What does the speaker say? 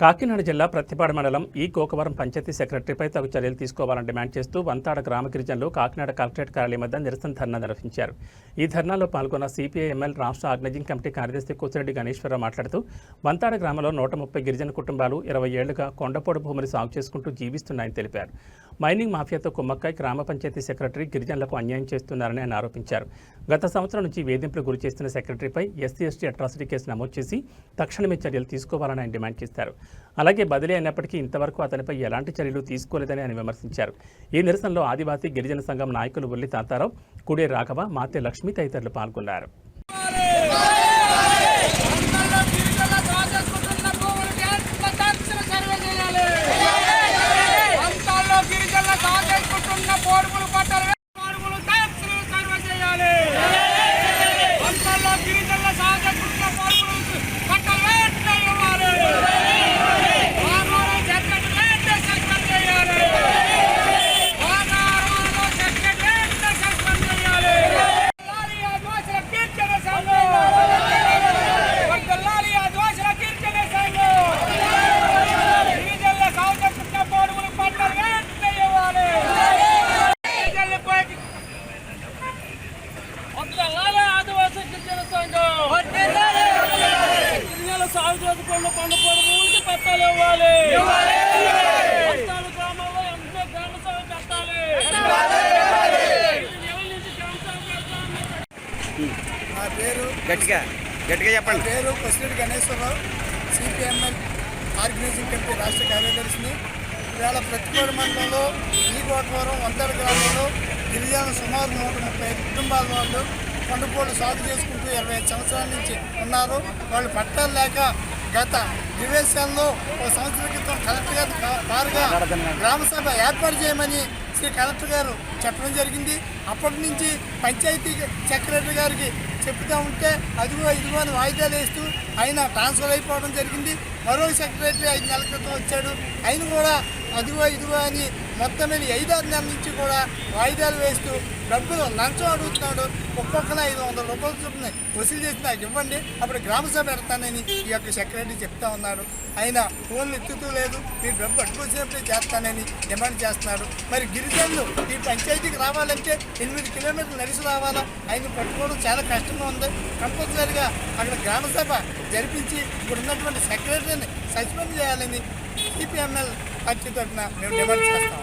కాకినాడ జిల్లా ప్రత్తిపాడు మండలం ఈ గోకవరం పంచాయతీ సెక్రటరీపై తగు చర్యలు తీసుకోవాలని డిమాండ్ చేస్తూ వంతాడ గ్రామ గిరిజనులు కాకినాడ కలెక్టరేట్ కార్యాలయం వద్ద నిరసన ధర్నా నిర్వహించారు. ఈ ధర్నాలో పాల్గొన్న సిపిఐ-ఎంఎల్ రాష్ట్ర ఆర్గనైజింగ్ కమిటీ కార్యదర్శి కూసిరెడ్డి గణేశ్వరరావు మాట్లాడుతూ వంతాడ గ్రామంలో 130 గిరిజన కుటుంబాలు 20 ఏళ్లుగా కొండపోడు భూమిని సాగు చేసుకుంటూ జీవిస్తున్నాయని తెలిపారు. మైనింగ్ మాఫియాతో కుమ్మక్కై గ్రామ పంచాయతీ సెక్రటరీ గిరిజనులకు అన్యాయం చేస్తున్నారని ఆయన ఆరోపించారు. గత సంవత్సరం నుంచి వేధింపులు గురి చేస్తున్న సెక్రటరీపై ఎస్సీ/ఎస్టీ అట్రాసిటీ కేసు నమోదు చేసి తక్షణమే చర్యలు తీసుకోవాలని ఆయన డిమాండ్ చేశారు. అలాగే బదిలీ అయినప్పటికీ ఇంతవరకు అతనిపై ఎలాంటి చర్యలు తీసుకోలేదని ఆయన విమర్శించారు. ఈ నిరసనలో ఆదివాసీ గిరిజన సంఘం నాయకులు ఉల్లి తాతారావు, కుడే రాఘవ, మాతే లక్ష్మి తదితరులు పాల్గొన్నారు. నా పేరు కూసిరెడ్డి గణేశ్వరరావు, సిపిఐ-ఎంఎల్ ఆర్గనైజింగ్ కమిటీ రాష్ట్ర కార్యదర్శిని. ఇవాళ ప్రతిపాడు మండలంలో ఈ గోకవరం వంతాడ గ్రామంలో గిరిజన సుమారు 130 కుటుంబాల వాళ్ళు కొండపోళ్ళు సాగు చేసుకుంటూ 25 సంవత్సరాల నుంచి ఉన్నారు. వాళ్ళు పట్టాలు లేక గత నివేశాల్లో 1 సంవత్సరం క్రితం కలెక్టర్ గారు వారుగా గ్రామసభ ఏర్పాటు చేయమని శ్రీ కలెక్టర్ గారు చెప్పడం జరిగింది. అప్పటి నుంచి పంచాయతీ సెక్రటరీ గారికి చెప్తూ ఉంటే ఇదిగో అని వాయిదాలు వేస్తూ ఆయన ట్రాన్స్ఫర్ అయిపోవడం జరిగింది. మరో సెక్రటరీ 5 నెలల క్రితం వచ్చాడు. ఆయన కూడా ఇదిగో అని మొత్తం మీద 5-6 నెలల నుంచి కూడా వాయిదాలు వేస్తూ డబ్బులు లంచం అడుగుతున్నాడు. ఒక్కొక్కన 500 రూపాయలు చొప్పున వసూలు చేసి నాకు ఇవ్వండి, అప్పుడు గ్రామసభ పెడతానని ఈ యొక్క సెక్రటరీ చెప్తా ఉన్నాడు. ఆయన ఫోన్లు ఎత్తుతూ లేదు, మీరు డబ్బు అడ్డుకొచ్చినప్పుడే చేస్తానని డిమాండ్ చేస్తున్నాడు. మరి గిరిజనులు ఈ పంచాయతీకి రావాలంటే 8 కిలోమీటర్లు నడిచి రావాలా? ఆయన పట్టుకోవడం చాలా కష్టంగా ఉంది. కంపల్సరిగా అక్కడ గ్రామసభ జరిపించి ఇప్పుడు ఉన్నటువంటి సెక్రటరీని సస్పెండ్ చేయాలని సిపిఐ-ఎంఎల్ పార్టీ తరఫున మేము డిమాండ్ చేస్తాం.